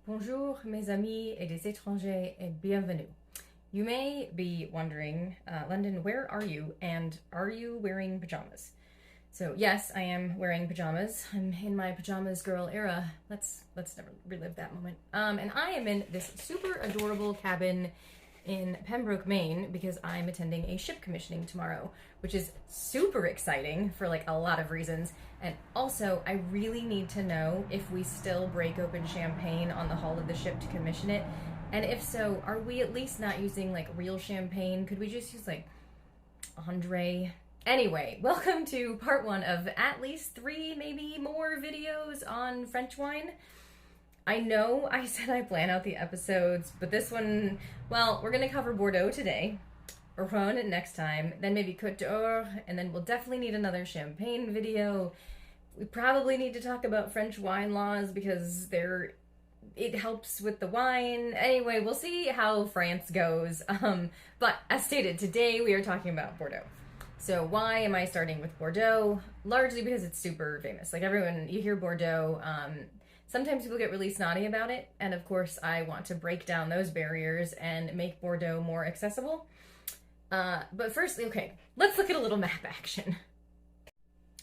Bonjour, mes amis et des étrangers, et bienvenue. You may be wondering, London, where are you, and are you wearing pajamas? So yes, I am wearing pajamas. I'm in my pajamas girl era. Let's never relive that moment. And I am in this super adorable cabin in Pembroke, Maine, because I'm attending a ship commissioning tomorrow, which is super exciting for like a lot of reasons. And also, I really need to know if we still break open champagne on the hull of the ship to commission it. And if so, are we at least not using like real champagne? Could we just use like Andre? Anyway, welcome to part one of at least 3, maybe more videos on French wine. I know I said I plan out the episodes, but this one, well, we're gonna cover Bordeaux today, Rhône next time, then maybe Côte d'Or, and then we'll definitely need another champagne video. We probably need to talk about French wine laws because it helps with the wine. Anyway, we'll see how France goes. But as stated, today we are talking about Bordeaux. So why am I starting with Bordeaux? Largely because it's super famous. Like everyone, you hear Bordeaux, sometimes people get really snotty about it, and of course I want to break down those barriers and make Bordeaux more accessible. But first, okay, let's look at a little map action.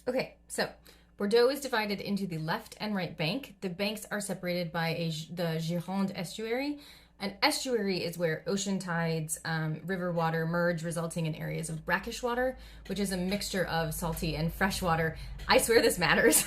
Okay, so Bordeaux is divided into the left and right bank. The banks are separated by the Gironde estuary. An estuary is where ocean tides, river water merge, resulting in areas of brackish water, which is a mixture of salty and fresh water. I swear this matters.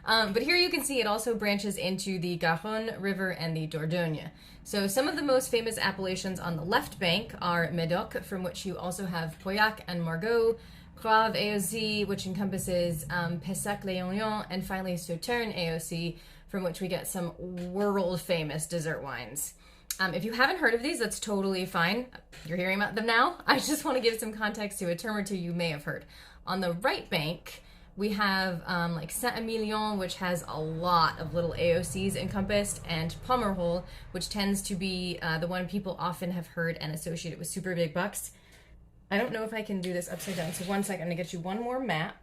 But here you can see it also branches into the Garonne River and the Dordogne. So some of the most famous appellations on the left bank are Médoc, from which you also have Pauillac and Margaux, Grave AOC, which encompasses Pessac-Léognan, and finally Sauternes AOC, from which we get some world-famous dessert wines. If you haven't heard of these, that's totally fine. You're hearing about them now. I just want to give some context to a term or two you may have heard. On the right bank, we have like Saint-Emilion, which has a lot of little AOCs encompassed, and Pomerol, which tends to be the one people often have heard and associated with super big bucks. I don't know if I can do this upside down, so one second, I'm gonna get you one more map.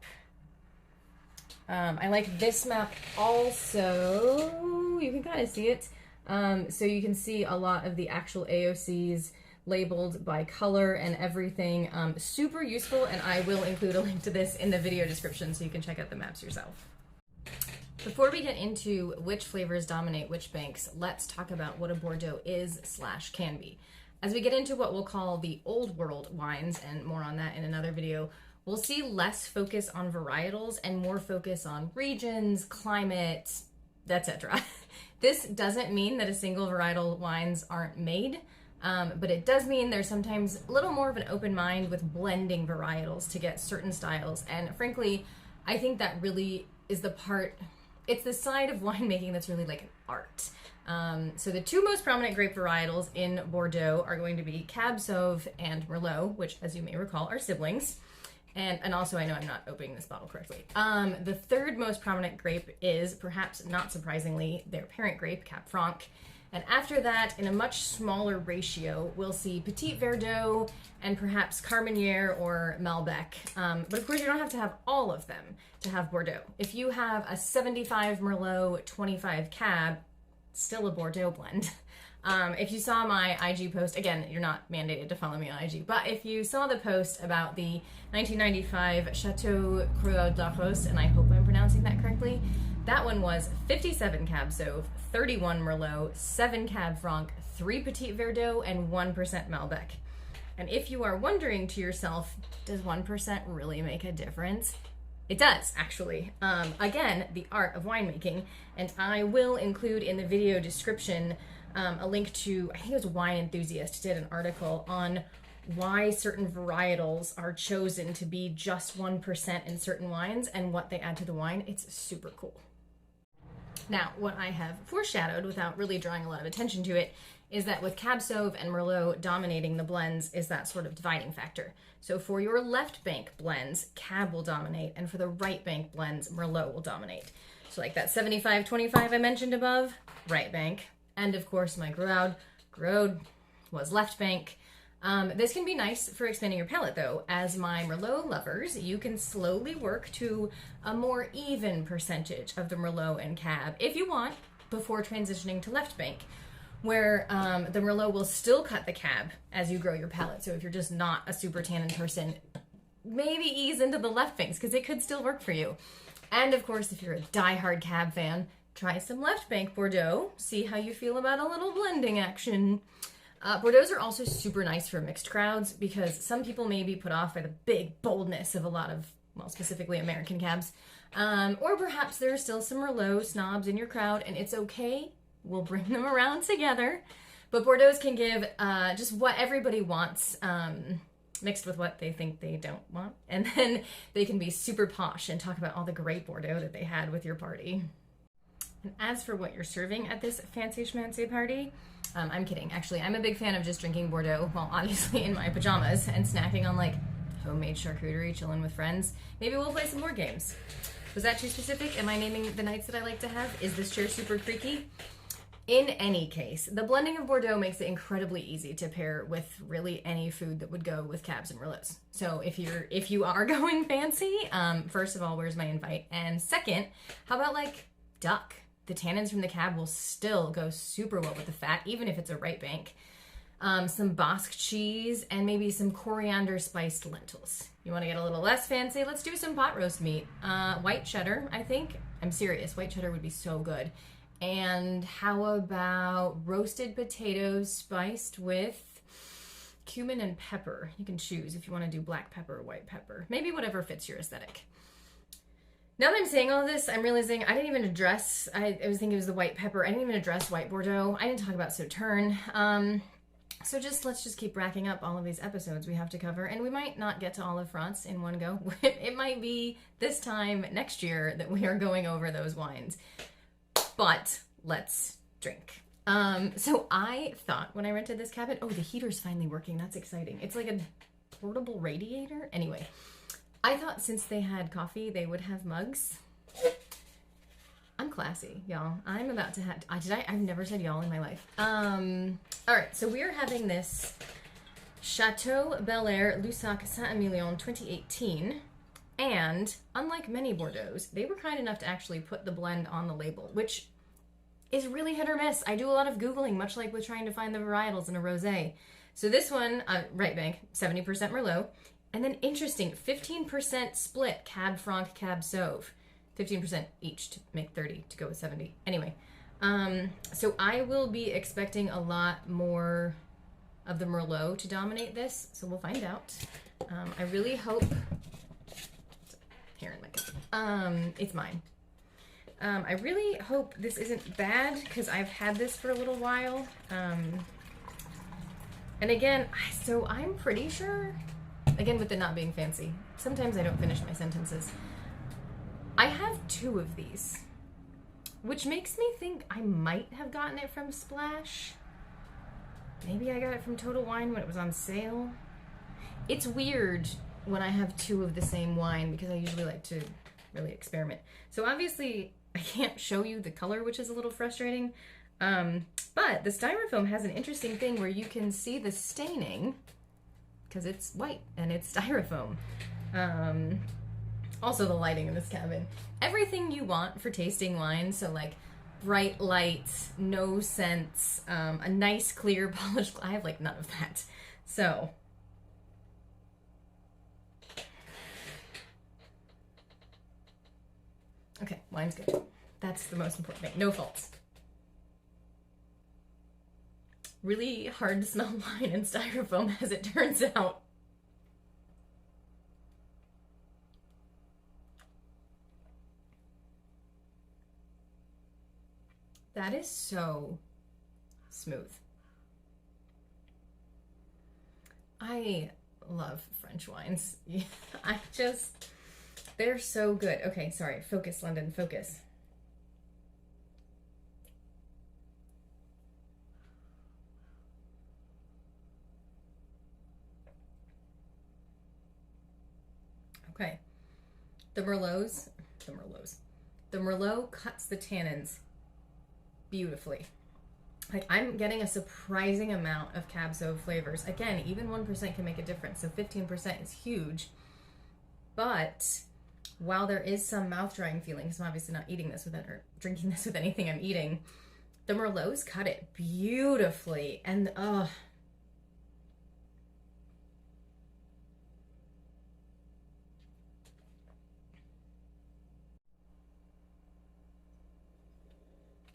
I like this map also. You can kind of see it. So you can see a lot of the actual AOCs labeled by color and everything. Super useful, and I will include a link to this in the video description so you can check out the maps yourself. Before we get into which flavors dominate which banks, let's talk about what a Bordeaux is/can be. As we get into what we'll call the old world wines, and more on that in another video, we'll see less focus on varietals and more focus on regions, climate, etc. This doesn't mean that a single varietal wines aren't made, but it does mean there's sometimes a little more of an open mind with blending varietals to get certain styles. And frankly, I think that really is it's the side of winemaking that's really like an art. So the 2 most prominent grape varietals in Bordeaux are going to be Cab Sauv and Merlot, which, as you may recall, are siblings. And also, I know I'm not opening this bottle correctly. The 3rd most prominent grape is, perhaps not surprisingly, their parent grape, Cab Franc. And after that, in a much smaller ratio, we'll see Petit Verdot and perhaps Carmenere or Malbec. But of course, you don't have to have all of them to have Bordeaux. If you have a 75 Merlot, 25 Cab, still a Bordeaux blend. If you saw my IG post, again, you're not mandated to follow me on IG, but if you saw the post about the 1995 Chateau Cruau d'Arros, and I hope I'm pronouncing that correctly, that one was 57 Cab Sauv, 31 Merlot, 7 Cab Franc, 3 Petit Verdot, and 1% Malbec. And if you are wondering to yourself, does 1% really make a difference? It does, actually. Again, the art of winemaking, and I will include in the video description a link to, I think it was Wine Enthusiast did an article on why certain varietals are chosen to be just 1% in certain wines and what they add to the wine. It's super cool. Now, what I have foreshadowed without really drawing a lot of attention to it is that with Cab Sauv and Merlot dominating the blends is that sort of dividing factor. So for your left bank blends, Cab will dominate, and for the right bank blends, Merlot will dominate. So like that 75-25 I mentioned above, right bank. And of course my Gruaud was left bank. This can be nice for expanding your palate though. As my Merlot lovers, you can slowly work to a more even percentage of the Merlot and Cab if you want. before transitioning to left bank, where the Merlot will still cut the cab as you grow your palate. So if you're just not a super tannin person, maybe ease into the left banks because it could still work for you. And of course, if you're a diehard cab fan, try some left bank Bordeaux. See how you feel about a little blending action. Bordeaux's are also super nice for mixed crowds because some people may be put off by the big boldness of a lot of, well, specifically American cabs. Or perhaps there are still some Merlot snobs in your crowd, and it's okay. We'll bring them around together. But Bordeaux's can give just what everybody wants, mixed with what they think they don't want. And then they can be super posh and talk about all the great Bordeaux that they had with your party. And as for what you're serving at this fancy schmancy party, I'm kidding. Actually, I'm a big fan of just drinking Bordeaux, well, obviously in my pajamas, and snacking on like homemade charcuterie, chilling with friends. Maybe we'll play some more games. Was that too specific? Am I naming the nights that I like to have? Is this chair super creaky? In any case, the blending of Bordeaux makes it incredibly easy to pair with really any food that would go with cabs and Merlots. So if you are going fancy, first of all, where's my invite? And second, how about like duck? The tannins from the cab will still go super well with the fat, even if it's a right bank. Some Basque cheese, and maybe some coriander spiced lentils. You want to get a little less fancy? Let's do some pot roast meat. White cheddar, I think. I'm serious. White cheddar would be so good. And how about roasted potatoes spiced with cumin and pepper? You can choose if you want to do black pepper or white pepper. Maybe whatever fits your aesthetic. Now that I'm saying all this, I'm realizing I didn't even address, I was thinking it was the white pepper. I didn't even address white Bordeaux. I didn't talk about Sauterne. So let's just keep racking up all of these episodes we have to cover. And we might not get to all of France in one go. It might be this time next year that we are going over those wines. But let's drink. So I thought when I rented this cabin, oh, the heater's finally working. That's exciting. It's like a portable radiator. Anyway, I thought since they had coffee, they would have mugs. I'm classy, y'all. I'm about to have, I've never said y'all in my life. All right, so we're having this Chateau Bel Air Lussac Saint-Emilion 2018. And unlike many Bordeaux's, they were kind enough to actually put the blend on the label, which is really hit or miss. I do a lot of Googling, much like with trying to find the varietals in a rosé. So this one, right bank, 70% Merlot. And then interesting, 15% split Cab Franc, Cab Sauv. 15% each to make 30 to go with 70. Anyway, so I will be expecting a lot more of the Merlot to dominate this, so we'll find out. I really hope... Here in my cup. It's mine. I really hope this isn't bad because I've had this for a little while. And again, so I'm pretty sure, again with the not being fancy, sometimes I don't finish my sentences. I have 2 of these, which makes me think I might have gotten it from Splash. Maybe I got it from Total Wine when it was on sale. It's weird when I have 2 of the same wine because I usually like to really experiment. So obviously I can't show you the color, which is a little frustrating. But the styrofoam has an interesting thing where you can see the staining because it's white and it's styrofoam. Also the lighting in this cabin. Everything you want for tasting wine. So like bright lights, no scents, a nice clear polished, I have like none of that. So okay, wine's good. That's the most important thing. No faults. Really hard to smell wine in styrofoam as it turns out. That is so smooth. I love French wines. They're so good. Okay, sorry. Focus, London, focus. Okay. The Merlot cuts the tannins beautifully. Like, I'm getting a surprising amount of Cab Sauv flavors. Again, even 1% can make a difference, so 15% is huge. But while there is some mouth drying feeling, because I'm obviously not eating this with it or drinking this with anything I'm eating, the Merlots cut it beautifully. And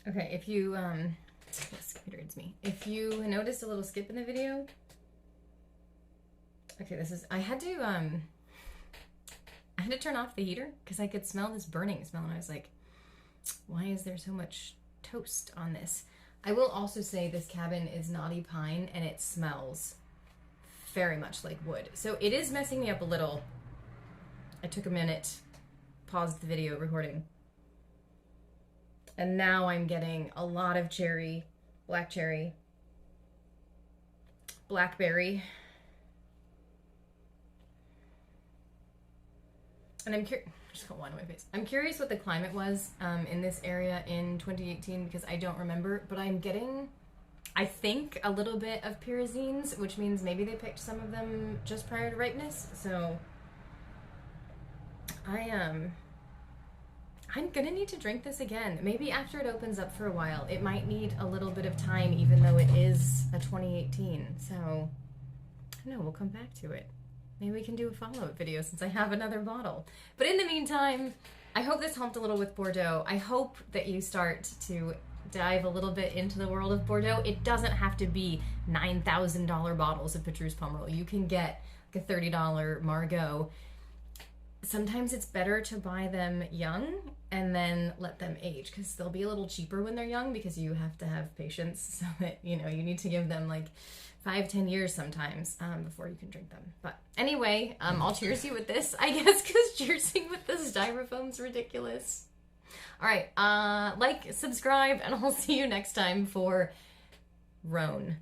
okay, if you this computer reads me. If you noticed a little skip in the video, okay, this is, I had to turn off the heater because I could smell this burning smell, and I was like, why is there so much toast on this? I will also say this cabin is knotty pine and it smells very much like wood. So it is messing me up a little. I took a minute, paused the video recording, and now I'm getting a lot of cherry, black cherry, blackberry. And I'm curious, just got one on my face. I'm curious what the climate was in this area in 2018 because I don't remember, but I'm getting, I think, a little bit of pyrazines, which means maybe they picked some of them just prior to ripeness. So I'm gonna need to drink this again. Maybe after it opens up for a while. It might need a little bit of time, even though it is a 2018. So I don't know, we'll come back to it. Maybe we can do a follow-up video since I have another bottle. But in the meantime, I hope this helped a little with Bordeaux. I hope that you start to dive a little bit into the world of Bordeaux. It doesn't have to be $9,000 bottles of Petrus Pomerol. You can get like a $30 Margaux. Sometimes it's better to buy them young and then let them age because they'll be a little cheaper when they're young because you have to have patience so that, you know, you need to give them like 5-10 years sometimes before you can drink them. But anyway, I'll cheers you with this, I guess, because cheersing with this styrofoam's ridiculous. All right, like, subscribe, and I'll see you next time for Rhone.